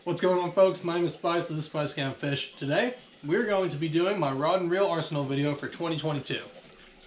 What's going on, folks? My name is Spice. This is Spice Can Fish. Today, we're going to be doing my rod and reel arsenal video for 2022.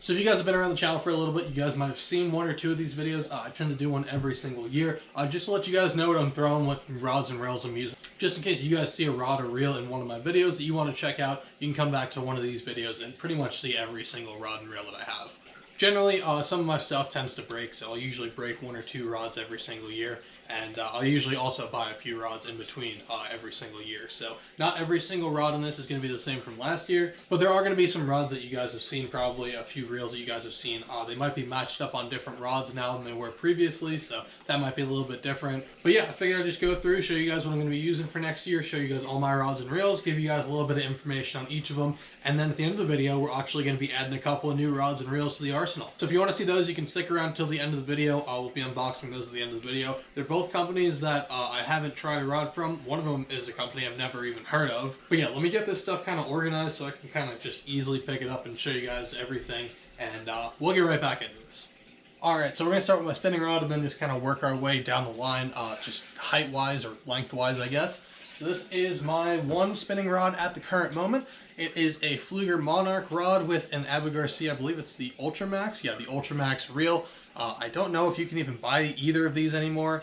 So if you guys have been around the channel for a little bit, you guys might have seen one or two of these videos. I tend to do one every single year. Just to let you guys know what I'm throwing, what rods and reels I'm using. Just in case you guys see a rod or reel in one of my videos that you want to check out, you can come back to one of these videos and pretty much see every single rod and reel that I have. Generally, some of my stuff tends to break, so I'll usually break one or two rods every single year, and I'll usually also buy a few rods in between every single year. So not every single rod in this is going to be the same from last year, but there are going to be some rods that you guys have seen, probably a few reels that you guys have seen. They might be matched up on different rods now than they were previously, so that might be a little bit different. But yeah, I figured I'd just go through, show you guys what I'm going to be using for next year, show you guys all my rods and reels, give you guys a little bit of information on each of them, and then at the end of the video, we're actually going to be adding a couple of new rods and reels to the arsenal. So if you want to see those, you can stick around until the end of the video. We'll be unboxing those at the end of the video. They're both companies that I haven't tried a rod from. One of them is a company I've never even heard of. But yeah, let me get this stuff kind of organized so I can kind of just easily pick it up and show you guys everything. And we'll get right back into this. Alright, so we're going to start with my spinning rod and then just kind of work our way down the line, just height-wise or length-wise, I guess. So this is my one spinning rod at the current moment. It is a Fluger Monarch Rod with an Abu Garcia, I believe it's the Ultramax. Yeah, the Ultramax reel. I don't know if you can even buy either of these anymore.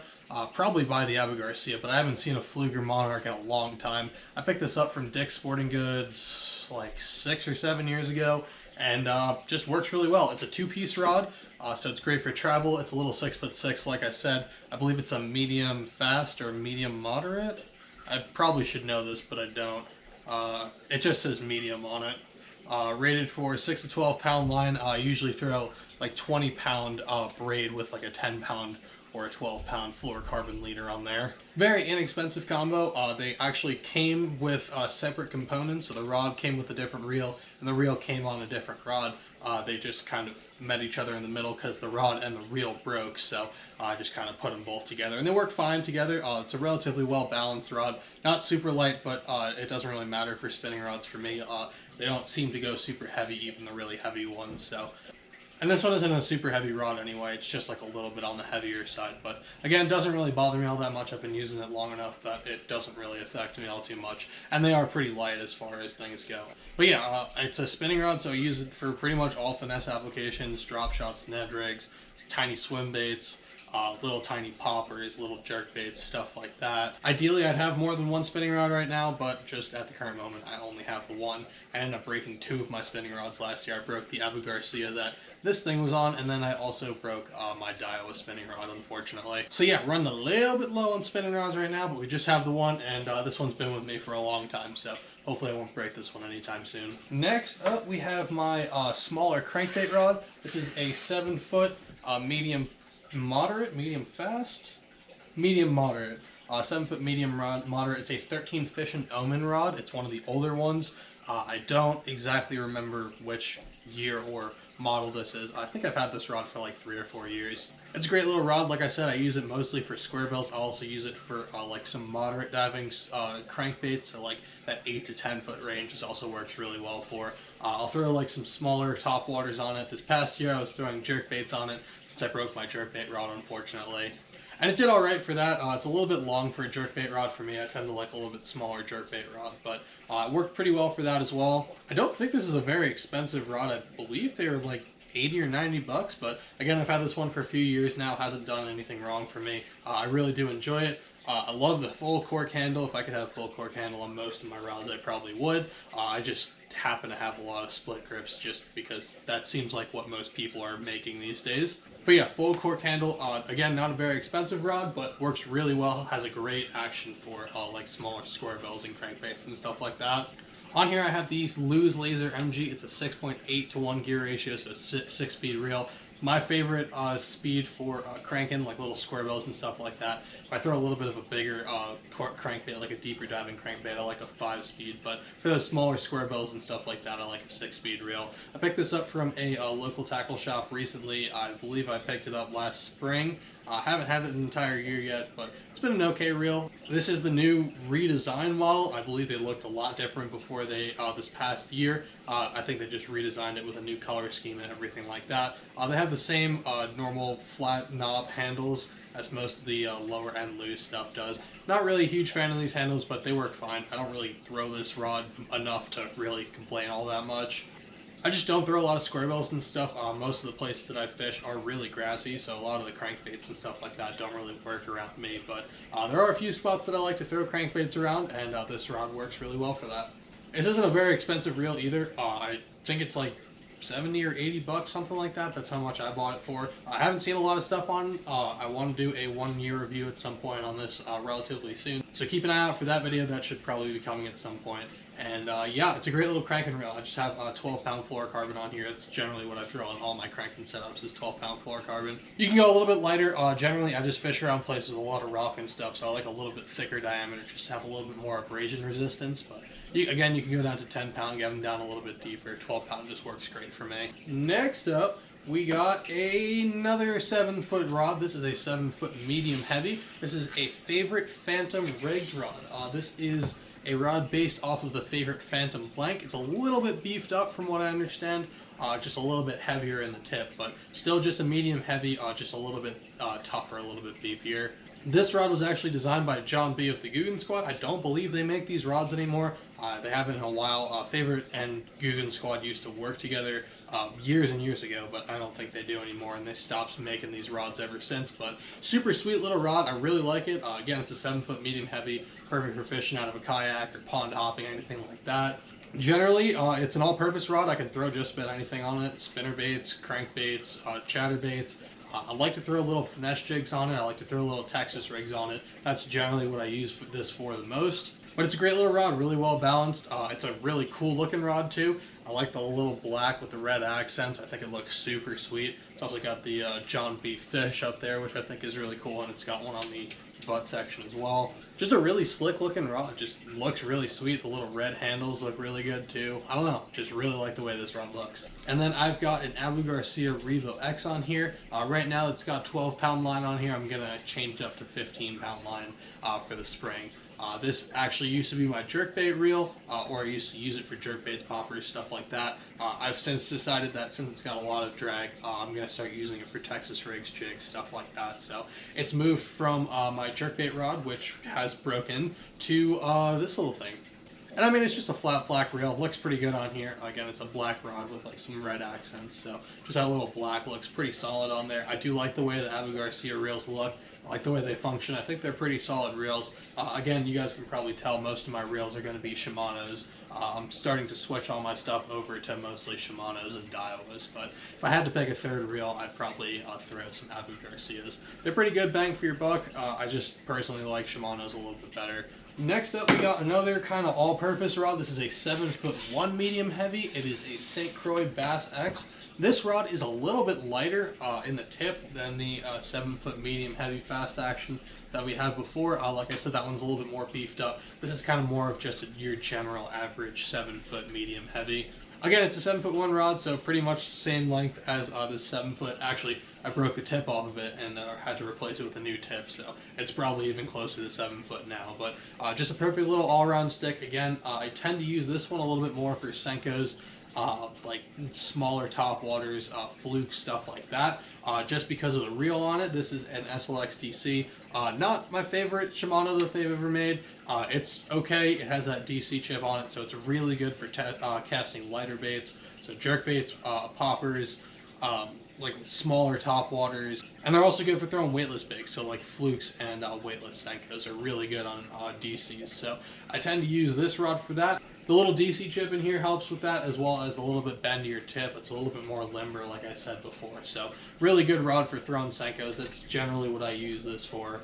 Probably buy the Abu Garcia, but I haven't seen a Fluger Monarch in a long time. I picked this up from Dick's Sporting Goods like 6 or 7 years ago, and just works really well. It's a two-piece rod, so it's great for travel. It's a little 6'6", like I said. I believe it's a medium fast or medium moderate. I probably should know this, but I don't. It just says medium on it. Rated for 6 to 12 pound line. I usually throw like 20 pound braid with like a 10 pound or a 12 pound fluorocarbon leader on there. Very inexpensive combo. They actually came with separate components, so the rod came with a different reel and the reel came on a different rod. They just kind of met each other in the middle because the rod and the reel broke, so I just kind of put them both together. And they work fine together. It's a relatively well-balanced rod. Not super light, but it doesn't really matter for spinning rods for me. They don't seem to go super heavy, even the really heavy ones. So. And this one isn't a super heavy rod anyway, it's just like a little bit on the heavier side. But again, it doesn't really bother me all that much. I've been using it long enough that it doesn't really affect me all too much. And they are pretty light as far as things go. But yeah, it's a spinning rod, so I use it for pretty much all finesse applications, drop shots, Ned rigs, tiny swim baits, little tiny poppers, little jerk baits, stuff like that. Ideally, I'd have more than one spinning rod right now, but just at the current moment, I only have the one. I ended up breaking 2 of my spinning rods last year. I broke the Abu Garcia that this thing was on, and then I also broke my Daiwa spinning rod, unfortunately. So yeah, running a little bit low on spinning rods right now, but we just have the one, and this one's been with me for a long time, so hopefully I won't break this one anytime soon. Next up, we have my smaller crankbait rod. This is a 7-foot medium moderate, medium fast, medium moderate. 7-foot medium rod, moderate. It's a 13 Fish and Omen rod. It's one of the older ones. I don't exactly remember which year or model this is. I think I've had this rod for like 3 or 4 years. It's a great little rod. Like I said, I use it mostly for Squarebills. I also use it for like some moderate diving crankbaits, so like that 8 to 10 foot range. This also works really well for. I'll throw like some smaller top waters on it. This past year I was throwing jerk baits on it since I broke my jerkbait rod, unfortunately. And it did alright for that. It's a little bit long for a jerkbait rod for me. I tend to like a little bit smaller jerkbait rod, but it worked pretty well for that as well. I don't think this is a very expensive rod. I believe they were like 80 or 90 bucks, but again, I've had this one for a few years now. Hasn't done anything wrong for me. I really do enjoy it. I love the full cork handle. If I could have a full cork handle on most of my rods, I probably would. I just happen to have a lot of split grips just because that seems like what most people are making these days. But yeah, full cork handle. Again, not a very expensive rod, but works really well. Has a great action for like smaller Squarebills and crankbaits and stuff like that. On here I have the Lose Laser MG. It's a 6.8 to 1 gear ratio, so a 6-speed reel. My favorite speed for cranking, like little Squarebills and stuff like that. If I throw a little bit of a bigger crankbait, like a deeper diving crankbait, I like a 5-speed. But for those smaller Squarebills and stuff like that, I like a 6-speed reel. I picked this up from a local tackle shop recently. I believe I picked it up last spring. I haven't had it an entire year yet, but it's been an okay reel. This is the new redesigned model. I believe they looked a lot different before they this past year. I think they just redesigned it with a new color scheme and everything like that. They have the same normal flat knob handles as most of the lower end loose stuff does. Not really a huge fan of these handles, but they work fine. I don't really throw this rod enough to really complain all that much. I just don't throw a lot of squarebills and stuff. Most of the places that I fish are really grassy, so a lot of the crankbaits and stuff like that don't really work around me. But there are a few spots that I like to throw crankbaits around, and this rod works really well for that. This isn't a very expensive reel either. I think it's like 70 or 80 bucks, something like that. That's how much I bought it for. I haven't seen a lot of stuff on. I want to do a 1-year review at some point on this relatively soon. So keep an eye out for that video. That should probably be coming at some point. And yeah, it's a great little cranking reel. I just have 12-pound fluorocarbon on here. That's generally what I throw on all my cranking setups is 12-pound fluorocarbon. You can go a little bit lighter. Generally, I just fish around places with a lot of rock and stuff, so I like a little bit thicker diameter just to have a little bit more abrasion resistance. But again, you can go down to 10-pound, get them down a little bit deeper. 12-pound just works great for me. Next up, we got another 7-foot rod. This is a 7-foot medium heavy. This is a Favorite Phantom rigged rod. This is a rod based off of the Favorite Phantom blank. It's a little bit beefed up from what I understand, just a little bit heavier in the tip, but still just a medium heavy, just a little bit tougher, a little bit beefier. This rod was actually designed by John B. of the Guggen Squad. I don't believe they make these rods anymore. They haven't in a while. Favorite and Guggen Squad used to work together years and years ago, but I don't think they do anymore, and they stopped making these rods ever since. But super sweet little rod. I really like it. Again, it's a 7-foot medium heavy, perfect for fishing out of a kayak or pond hopping, anything like that. Generally, it's an all-purpose rod. I can throw just about anything on it. Spinnerbaits, crankbaits, chatterbaits. I like to throw little finesse jigs on it. I like to throw little Texas rigs on it. That's generally what I use this for the most. But it's a great little rod, really well balanced. It's a really cool looking rod too. I like the little black with the red accents. I think it looks super sweet. It's also got the John B. fish up there, which I think is really cool, and it's got one on the butt section as well. Just a really slick looking rod. Just looks really sweet. The little red handles look really good too. I don't know, just really like the way this rod looks. And then I've got an Garcia Revo X on here. Right now it's got 12-pound line on here. I'm gonna change it up to 15-pound line for the spring. This actually used to be my jerkbait reel, or I used to use it for jerkbaits, poppers, stuff like that. I've since decided that since it's got a lot of drag, I'm going to start using it for Texas rigs, jigs, stuff like that. So it's moved from my jerkbait rod, which has broken, to this little thing. And I mean, it's just a flat black reel. Looks pretty good on here. Again, it's a black rod with like some red accents, so just that little black looks pretty solid on there. I do like the way the Garcia reels look. I like the way they function. I think they're pretty solid reels. Again, you guys can probably tell most of my reels are going to be Shimanos. I'm starting to switch all my stuff over to mostly Shimanos and Daiwas, but if I had to pick a third reel, I'd probably throw some Garcias. They're pretty good bang for your buck. I just personally like Shimanos a little bit better. Next up, we got another kind of all-purpose rod. This is a 7-foot 1 medium heavy. It is a St. Croix Bass X. This rod is a little bit lighter in the tip than the 7-foot medium heavy fast action that we had before. Like I said, that one's a little bit more beefed up. This is kind of more of just your general average 7-foot medium heavy. Again, it's a 7-foot 1 rod, so pretty much the same length as this 7-foot. Actually, I broke the tip off of it and had to replace it with a new tip, so it's probably even closer to 7-foot now. But just a perfect little all-around stick. Again, I tend to use this one a little bit more for Senkos, like smaller top waters, fluke, stuff like that. Just because of the reel on it. This is an SLX DC. Not my favorite Shimano that they've ever made. It's okay. It has that DC chip on it, so it's really good for casting lighter baits. So jerkbaits, poppers, like smaller top waters, and they're also good for throwing weightless baits. So like flukes and weightless Senkos are really good on DCs. So I tend to use this rod for that. The little DC chip in here helps with that, as well as a little bit bendier tip. It's a little bit more limber, like I said before. So really good rod for throwing Senkos. That's generally what I use this for.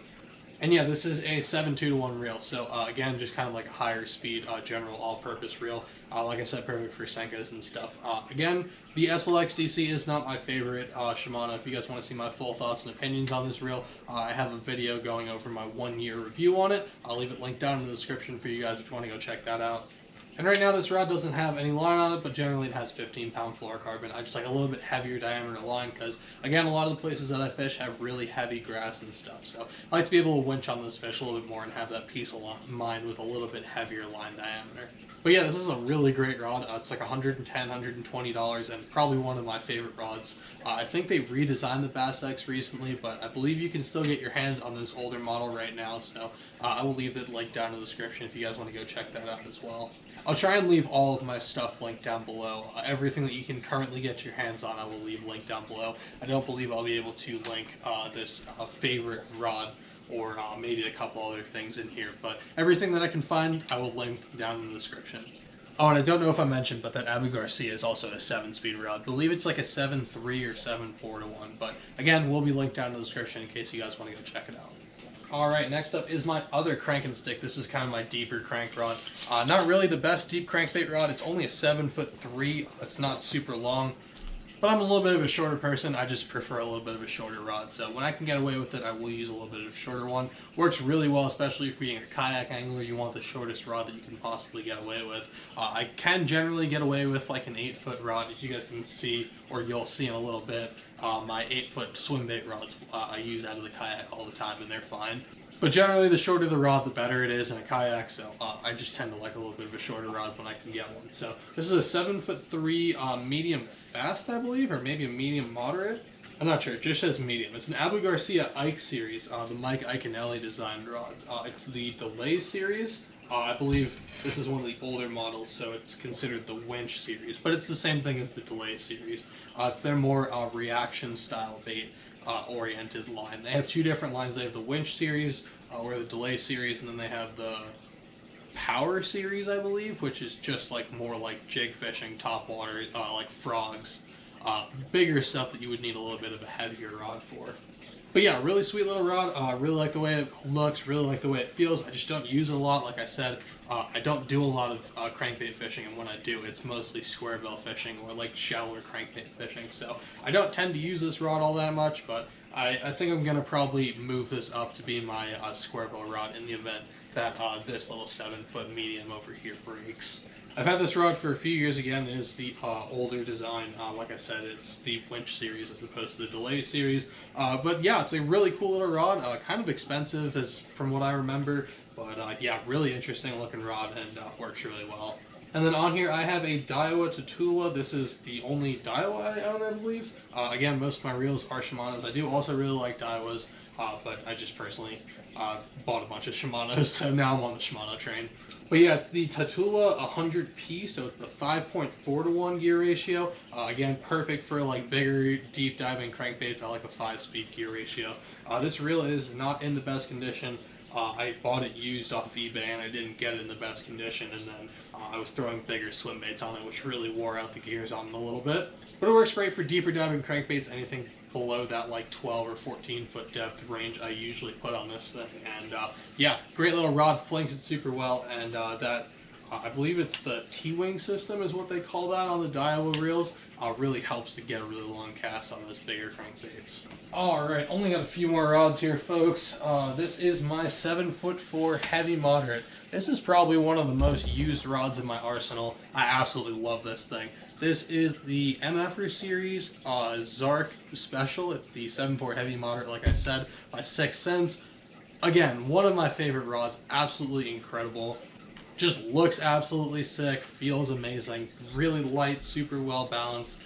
And yeah, this is a 7-2-1 reel. So again, just kind of like a higher speed, general all-purpose reel. Like I said, perfect for Senkos and stuff. Again, the SLX DC is not my favorite Shimano. If you guys want to see my full thoughts and opinions on this reel, I have a video going over my 1-year review on it. I'll leave it linked down in the description for you guys if you want to go check that out. And right now this rod doesn't have any line on it, but generally it has 15-pound fluorocarbon. I just like a little bit heavier diameter line because, again, a lot of the places that I fish have really heavy grass and stuff. So I like to be able to winch on those fish a little bit more and have that peace of mind with a little bit heavier line diameter. But yeah, this is a really great rod. It's like $110, $120, and probably one of my favorite rods. I think they redesigned the Bass X recently, but I believe you can still get your hands on this older model right now, so I will leave the link down in the description if you guys want to go check that out as well. I'll try and leave all of my stuff linked down below. Everything that you can currently get your hands on, I will leave linked down below. I don't believe I'll be able to link this favorite rod or maybe a couple other things in here, but everything that I can find, I will link down in the description. Oh, and I don't know if I mentioned, but that Abu Garcia is also a 7-speed rod. I believe it's like a 7.3 or 7.4 to 1, but again, will be linked down in the description in case you guys want to go check it out. Alright, next up is my other crank and stick. This is kind of my deeper crank rod. Not really the best deep crankbait rod. It's only a 7'3". It's not super long. But I'm a little bit of a shorter person. I just prefer a little bit of a shorter rod. So when I can get away with it, I will use a little bit of a shorter one. Works really well, especially if being a kayak angler, you want the shortest rod that you can possibly get away with. I can generally get away with like an 8-foot rod, as you guys can see, or you'll see in a little bit. My 8-foot Swimbait rods I use out of the kayak all the time, and they're fine. But generally, the shorter the rod, the better it is in a kayak, so I just tend to like a little bit of a shorter rod when I can get one. So this is a 7'3" medium fast, I believe, or maybe a medium moderate. I'm not sure, it just says medium. It's an Abu Garcia Ike series, the Mike Iaconelli designed rods. It's the Delay series. I believe this is one of the older models, so it's considered the winch series, but it's the same thing as the Delay series. It's their more reaction style bait oriented line. They have two different lines. They have the winch series or the Delay series, and then they have the Power series, I believe, which is just like more like jig fishing, top water, like frogs, bigger stuff that you would need a little bit of a heavier rod for. But yeah, really sweet little rod. Really like the way it looks, really like the way it feels. I just don't use it a lot. Like I said, I don't do a lot of crankbait fishing, and when I do, it's mostly squarebill fishing or like shallower crankbait fishing. So I don't tend to use this rod all that much, but I think I'm going to probably move this up to be my squarebill rod in the event that this little 7-foot medium over here breaks. I've had this rod for a few years. Again, it is the older design. Like I said, it's the winch series as opposed to the Delay series. But yeah, it's a really cool little rod. Kind of expensive as from what I remember. But yeah, really interesting looking rod, and works really well. And then on here I have a Daiwa Tatula. This is the only Daiwa I own, I believe. Again, most of my reels are Shimanos. I do also really like Daiwas, but I just personally bought a bunch of Shimanos, so now I'm on the Shimano train. But yeah, it's the Tatula 100P, so it's the 5.4 to 1 gear ratio. Again, perfect for like bigger, deep diving crankbaits. I like a 5-speed gear ratio. This reel is not in the best condition. I bought it used off eBay, and I didn't get it in the best condition, and then I was throwing bigger swim baits on it, which really wore out the gears on it a little bit. But it works great for deeper diving crankbaits. Anything below that like 12 or 14 foot depth range I usually put on this thing. And yeah, great little rod, flanks it super well, and that I believe it's the T-wing system is what they call that on the Daiwa reels. Really helps to get a really long cast on those bigger crankbaits. Alright, only got a few more rods here, folks. This is my 7'4" heavy moderate. This is probably one of the most used rods in my arsenal. I absolutely love this thing. This is the MFR series Zark Special. It's the 7'4" heavy moderate, like I said, by 6 cents. Again, one of my favorite rods. Absolutely incredible. Just looks absolutely sick, feels amazing, really light, super well balanced.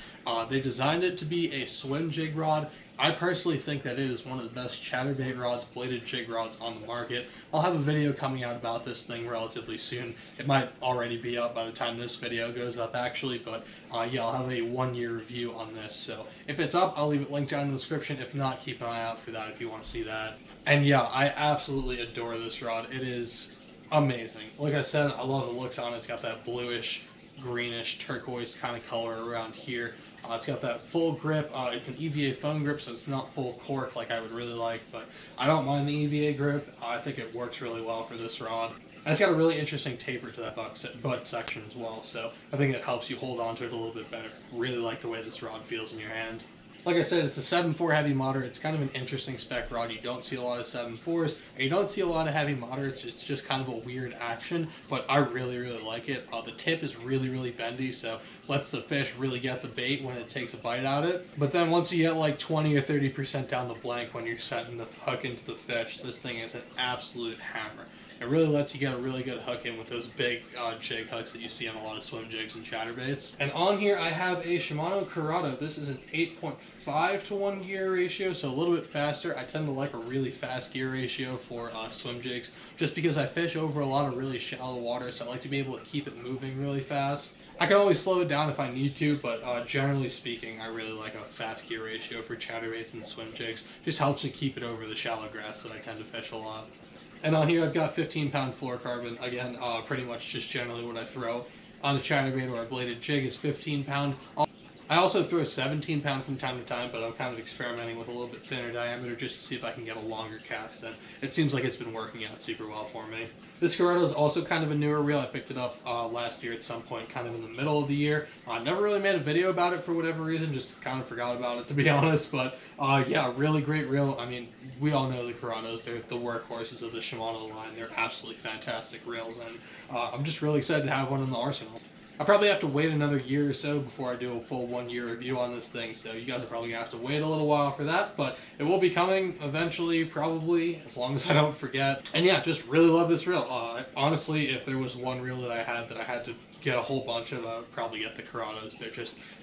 They designed it to be a swim jig rod. I personally think that it is one of the best chatterbait rods, bladed jig rods on the market. I'll have a video coming out about this thing relatively soon. It might already be up by the time this video goes up actually, but yeah, I'll have a 1-year review on this. So if it's up, I'll leave it linked down in the description. If not, keep an eye out for that if you want to see that. And yeah, I absolutely adore this rod. It is amazing. Like I said, I love the looks on it. It's got that bluish, greenish, turquoise kind of color around here. It's got that full grip. It's an EVA foam grip, so it's not full cork like I would really like, but I don't mind the EVA grip. I think it works really well for this rod. And it's got a really interesting taper to that butt section as well, so I think it helps you hold on to it a little bit better. Really like the way this rod feels in your hand. Like I said, it's a 7.4 heavy moderate. It's kind of an interesting spec rod. You don't see a lot of 7.4s, and you don't see a lot of heavy moderates. It's just kind of a weird action, but I really, really like it. The tip is really, really bendy, so lets the fish really get the bait when it takes a bite out of it. But then once you get like 20 or 30% down the blank when you're setting the hook into the fish, this thing is an absolute hammer. It really lets you get a really good hook in with those big jig hooks that you see on a lot of swim jigs and chatterbaits. And on here I have a Shimano Corado. This is an 8.5 to 1 gear ratio, so a little bit faster. I tend to like a really fast gear ratio for swim jigs, just because I fish over a lot of really shallow water, so I like to be able to keep it moving really fast. I can always slow it down if I need to, but generally speaking, I really like a fast gear ratio for chatterbaits and swim jigs. Just helps me keep it over the shallow grass that I tend to fish a lot. And on here I've got 15-pound fluorocarbon. Again, pretty much just generally what I throw on a chatterbait or a bladed jig is 15-pound. I also throw 17-pound from time to time, but I'm kind of experimenting with a little bit thinner diameter just to see if I can get a longer cast in. It seems like it's been working out super well for me. This Corado is also kind of a newer reel. I picked it up last year at some point, kind of in the middle of the year. I never really made a video about it for whatever reason, just kind of forgot about it to be honest, but yeah, really great reel. I mean, we all know the Corados, they're the workhorses of the Shimano line. They're absolutely fantastic reels, and I'm just really excited to have one in the arsenal. I'll probably have to wait another year or so before I do a full 1-year review on this thing, so you guys are probably going to have to wait a little while for that, but it will be coming eventually, probably, as long as I don't forget. And yeah, just really love this reel. Honestly, if there was one reel that I had to get a whole bunch of, I would probably get the Corados.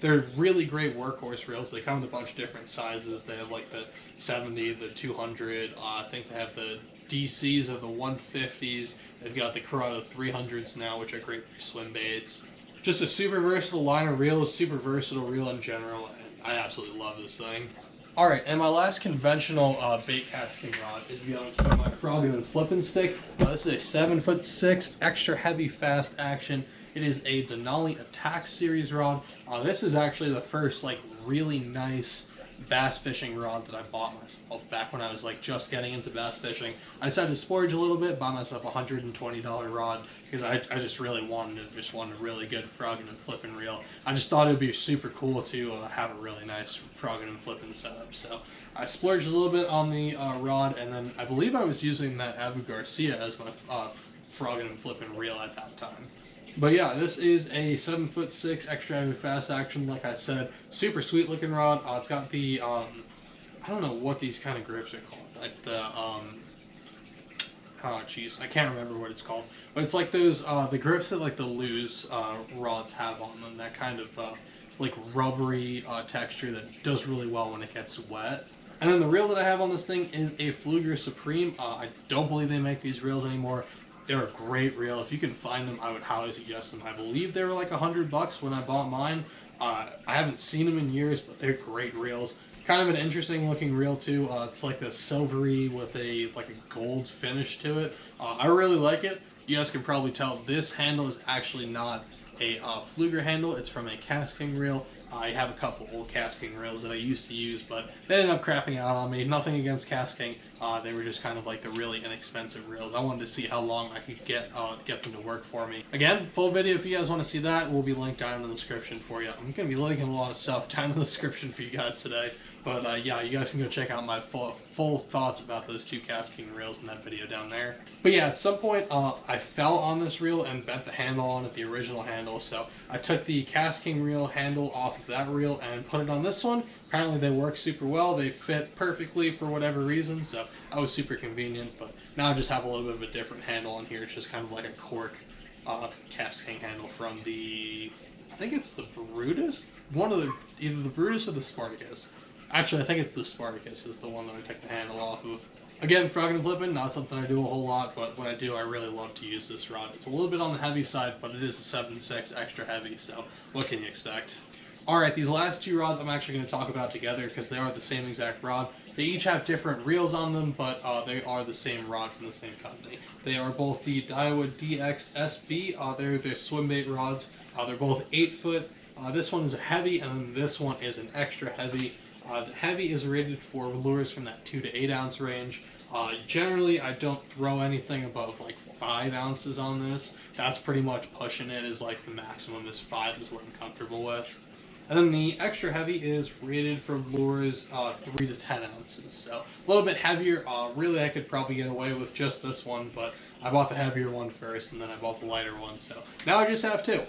They're really great workhorse reels. They come in a bunch of different sizes. They have like the 70, the 200, I think they have the DCs or the 150s. They've got the Corado 300s now, which are great for swim baits. Just a super versatile line of reels, super versatile reel in general, and I absolutely love this thing. Alright, and my last conventional bait casting rod is going to be my Frogging and Flipping Stick. This is a 7'6", extra heavy, fast action. It is a Denali Attack Series rod. This is actually the first like really nice bass fishing rod that I bought myself back when I was like just getting into bass fishing. I decided to splurge a little bit, buy myself a $120 rod because I just really wanted a really good frogging and flipping reel. I just thought it would be super cool to have a really nice frogging and flipping setup. So I splurged a little bit on the rod, and then I believe I was using that Abu Garcia as my frogging and flipping reel at that time. But yeah, this is a 7'6" extra heavy fast action. Like I said, super sweet looking rod. It's got the I don't know what these kind of grips are called. Like the oh jeez, I can't remember what it's called. But it's like those the grips that like the loose rods have on them. That kind of like rubbery texture that does really well when it gets wet. And then the reel that I have on this thing is a Fluger Supreme. I don't believe they make these reels anymore. They're a great reel. If you can find them, I would highly suggest them. I believe they were like $100 when I bought mine. I haven't seen them in years, but they're great reels. Kind of an interesting looking reel too. It's like a silvery with a gold finish to it. I really like it. You guys can probably tell this handle is actually not a Fluger handle. It's from a casting reel. I have a couple old casting reels that I used to use, but they ended up crapping out on me. Nothing against casting. They were just kind of like the really inexpensive reels. I wanted to see how long I could get them to work for me. Again, full video if you guys want to see that will be linked down in the description for you. I'm going to be linking a lot of stuff down in the description for you guys today. But yeah, you guys can go check out my full thoughts about those two casting reels in that video down there. But yeah, at some point I fell on this reel and bent the handle on it, the original handle. So I took the casting reel handle off of that reel and put it on this one. Apparently they work super well. They fit perfectly for whatever reason, so that was super convenient. But now I just have a little bit of a different handle on here. It's just kind of like a cork casting handle from the, I think it's the Brutus? Either the Brutus or the Spartacus. Actually, I think it's the Spartacus is the one that I took the handle off of. Again, frogging and flipping, not something I do a whole lot, but when I do, I really love to use this rod. It's a little bit on the heavy side, but it is a 7'6" extra heavy, so what can you expect? Alright, these last two rods I'm actually going to talk about together because they are the same exact rod. They each have different reels on them, but they are the same rod from the same company. They are both the Daiwa DX SB. They're Swimbait rods. They're both 8 foot. This one is a heavy, and then this one is an extra heavy. The heavy is rated for lures from that 2 to 8 ounce range. Generally, I don't throw anything above like 5 ounces on this. That's pretty much pushing it. Is like the maximum is 5 is what I'm comfortable with. And then the extra heavy is rated for lures 3 to 10 ounces. So a little bit heavier. Really, I could probably get away with just this one, but I bought the heavier one first, and then I bought the lighter one. So now I just have two.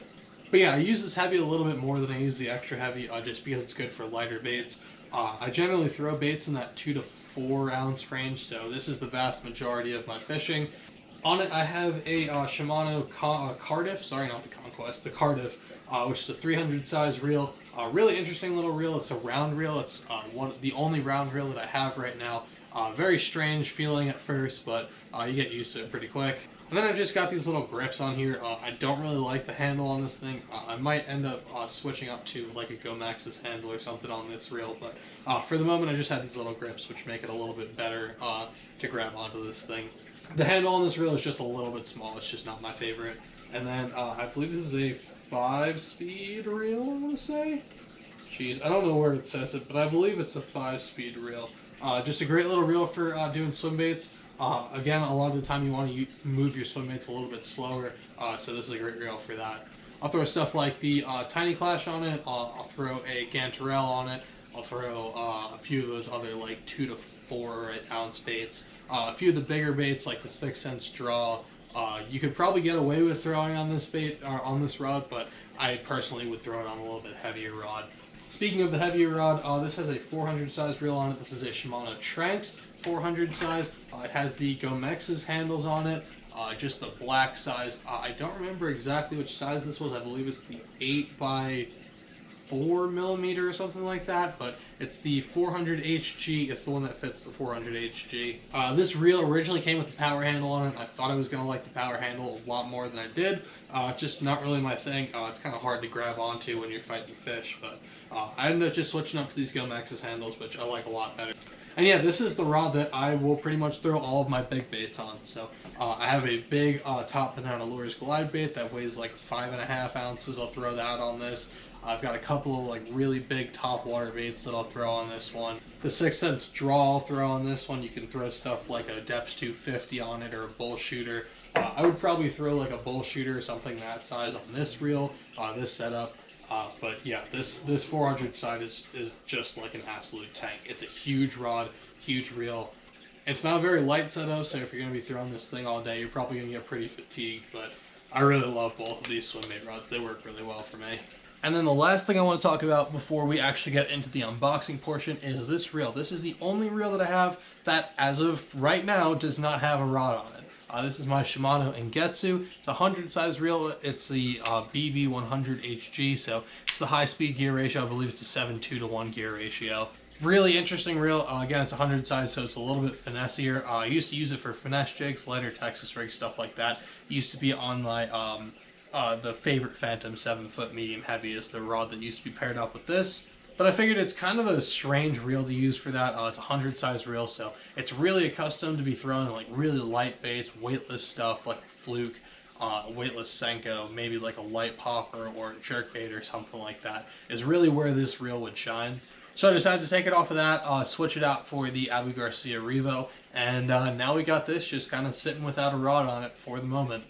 But yeah, I use this heavy a little bit more than I use the extra heavy, just because it's good for lighter baits. I generally throw baits in that 2 to 4 ounce range, so this is the vast majority of my fishing. On it, I have a Shimano Cardiff, sorry, not the Conquest, the Cardiff, which is a 300 size reel. Really interesting little reel. It's a round reel. It's the only round reel that I have right now. Very strange feeling at first, but you get used to it pretty quick. And then I've just got these little grips on here. I don't really like the handle on this thing. I might end up switching up to like a Gomax's handle or something on this reel, but for the moment I just have these little grips, which make it a little bit better to grab onto this thing. The handle on this reel is just a little bit small. It's just not my favorite. And then I believe this is a 5-speed reel, I want to say. Jeez, I don't know where it says it, but I believe it's a 5-speed reel. Just a great little reel for doing swim baits. Again, a lot of the time you want to move your swim baits a little bit slower, so this is a great reel for that. I'll throw stuff like the Tiny Clash on it. I'll throw a Gantarelle on it. I'll throw a few of those other like 2 to 4 ounce baits. A few of the bigger baits like the 6 cents draw. You could probably get away with throwing on this bait or on this rod, but I personally would throw it on a little bit heavier rod. Speaking of the heavier rod, this has a 400 size reel on it. This is a Shimano Trance 400 size. It has the Gomax's handles on it, just the black size. I don't remember exactly which size this was. I believe it's the 8x4mm or something like that, but it's the 400 HG. It's the one that fits the 400 HG. This reel originally came with the power handle on it. I thought I was going to like the power handle a lot more than I did. Just not really my thing. It's kind of hard to grab onto when you're fighting fish, but I ended up just switching up to these Gomax's handles, which I like a lot better. And yeah, this is the rod that I will pretty much throw all of my big baits on. So I have a big Top Banana Lures glide bait that weighs like 5.5 ounces. I'll throw that on this. I've got a couple of like really big top water baits that I'll throw on this one. The 6 cents draw I'll throw on this one. You can throw stuff like a Depths 250 on it or a bull shooter. I would probably throw like a bull shooter or something that size on this reel, this setup. But yeah, this 400 side is just like an absolute tank. It's a huge rod, huge reel. It's not a very light setup, so if you're going to be throwing this thing all day, you're probably going to get pretty fatigued. But I really love both of these Swimbait rods. They work really well for me. And then the last thing I want to talk about before we actually get into the unboxing portion is this reel. This is the only reel that I have that, as of right now, does not have a rod on it. This is my Shimano Ingetsu. It's a 100 size reel. It's the BV100 HG, so it's the high speed gear ratio. I believe it's a 7:2 to 1 gear ratio. Really interesting reel. Again, it's 100 size, so it's a little bit finessier. I used to use it for finesse jigs, lighter Texas rigs, stuff like that. It used to be on my the favorite Phantom 7-foot medium heavy is the rod that used to be paired up with this. But I figured it's kind of a strange reel to use for that. It's a 100 size reel, so it's really accustomed to be throwing like really light baits, weightless stuff like Fluke, weightless Senko, maybe like a light popper or a jerkbait or something like that is really where this reel would shine. So I decided to take it off of that, switch it out for the Garcia Revo, and now we got this just kind of sitting without a rod on it for the moment.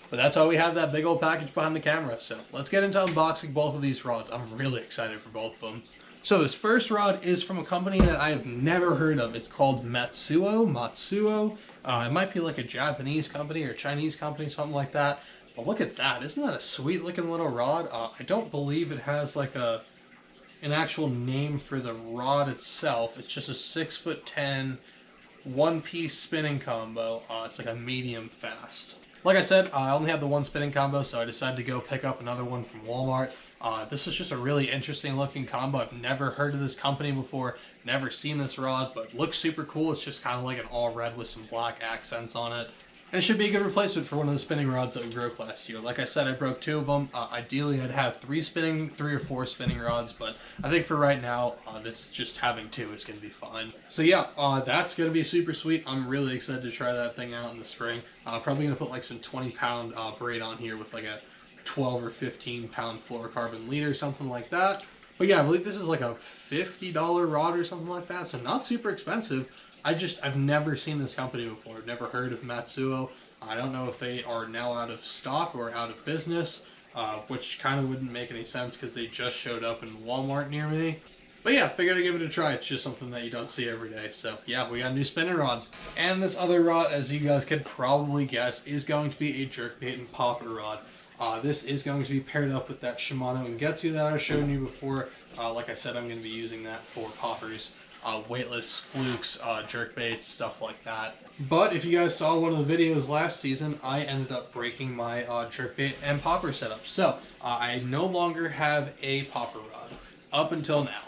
But that's how we have that big old package behind the camera. So let's get into unboxing both of these rods. I'm really excited for both of them. So this first rod is from a company that I have never heard of. It's called Matsuo. It might be like a Japanese company or Chinese company, something like that. But look at that. Isn't that a sweet looking little rod? I don't believe it has like an actual name for the rod itself. It's just a 6'10" one-piece spinning combo. It's like a medium fast. Like I said, I only have the one spinning combo, so I decided to go pick up another one from Walmart. This is just a really interesting looking combo. I've never heard of this company before, never seen this rod, but looks super cool. It's just kind of like an all red with some black accents on it. And it should be a good replacement for one of the spinning rods that we broke last year. Like I said, I broke 2 of them. Ideally, I'd have 3 or 4 spinning rods, but I think for right now, this just having 2 is going to be fine. So yeah, that's going to be super sweet. I'm really excited to try that thing out in the spring. Probably going to put like some 20-pound braid on here with like a 12 or 15-pound fluorocarbon lead or something like that. But yeah, I believe this is like a $50 rod or something like that, so not super expensive. I've never seen this company before. I've never heard of Matsuo. I don't know if they are now out of stock or out of business. which kind of wouldn't make any sense because they just showed up in Walmart near me. But yeah, figured I'd give it a try. It's just something that you don't see every day. So yeah, we got a new spinning rod. And this other rod, as you guys could probably guess, is going to be a jerkbait and popper rod. This is going to be paired up with that Shimano Ingetsu that I was showing you before. Like I said, I'm going to be using that for poppers, weightless flukes, jerkbaits, stuff like that. But if you guys saw one of the videos last season, I ended up breaking my jerkbait and popper setup. So I no longer have a popper rod up until now.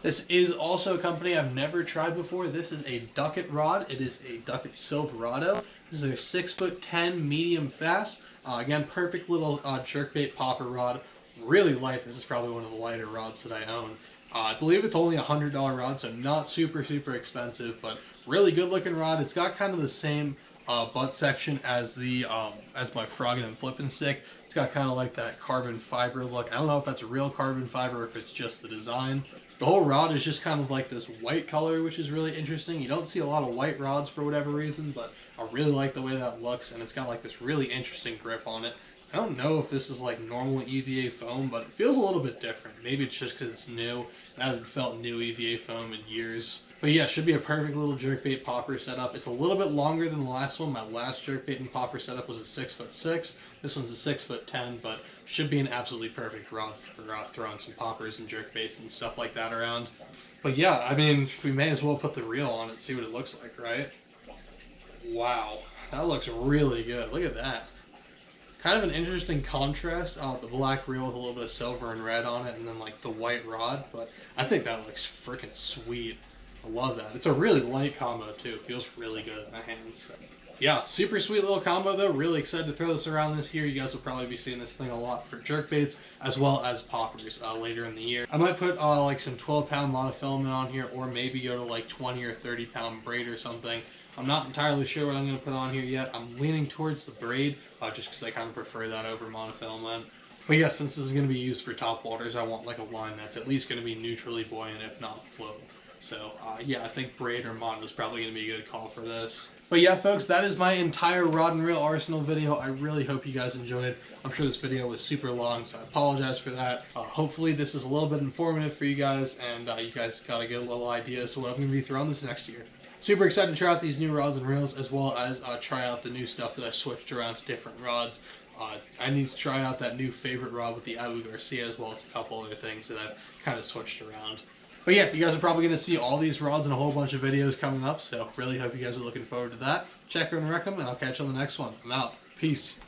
This is also a company I've never tried before. This is a Ducket rod. It is a Ducket Silverado. This is a 6'10" medium fast. Again, perfect little jerkbait popper rod. Really light. This is probably one of the lighter rods that I own. I believe it's only a $100 rod, so not super expensive, but really good looking rod. It's got kind of the same butt section as the as my frogging and flipping stick. It's got kind of like that carbon fiber look. I don't know if that's a real carbon fiber or if it's just the design. The whole rod is just kind of like this white color, which is really interesting. You don't see a lot of white rods for whatever reason, but I really like the way that looks, and it's got like this really interesting grip on it. I don't know if this is like normal EVA foam, but it feels a little bit different. Maybe it's just because it's new, and I haven't felt new EVA foam in years. But yeah, it should be a perfect little jerkbait popper setup. It's a little bit longer than the last one. My last jerkbait and popper setup was a 6'6". This one's a 6'10", but should be an absolutely perfect rod for throwing some poppers and jerkbaits and stuff like that around. But yeah, I mean, we may as well put the reel on it, see what it looks like, right? Wow, that looks really good. Look at that. Kind of an interesting contrast, the black reel with a little bit of silver and red on it, and then like the white rod, but I think that looks freaking sweet. I love that. It's a really light combo too. It feels really good in my hands. So. Yeah, super sweet little combo though. Really excited to throw this around this year. You guys will probably be seeing this thing a lot for jerkbaits as well as poppers later in the year. I might put like some 12-pound monofilament on here, or maybe go to like 20 or 30-pound braid or something. I'm not entirely sure what I'm going to put on here yet. I'm leaning towards the braid just because I kind of prefer that over monofilament. But yeah, since this is going to be used for top waters, I want like a line that's at least going to be neutrally buoyant, if not float. So yeah, I think braid or mono is probably going to be a good call for this. But yeah, folks, that is my entire rod and reel arsenal video. I really hope you guys enjoyed. I'm sure this video was super long, so I apologize for that. Hopefully this is a little bit informative for you guys, and you guys got a good little idea as to what I'm going to be throwing this next year. Super excited to try out these new rods and reels, as well as try out the new stuff that I switched around to different rods. I need to try out that new favorite rod with the Garcia, as well as a couple other things that I've kind of switched around. But yeah, you guys are probably going to see all these rods in a whole bunch of videos coming up, so really hope you guys are looking forward to that. Check and wreck them, and I'll catch you on the next one. I'm out. Peace.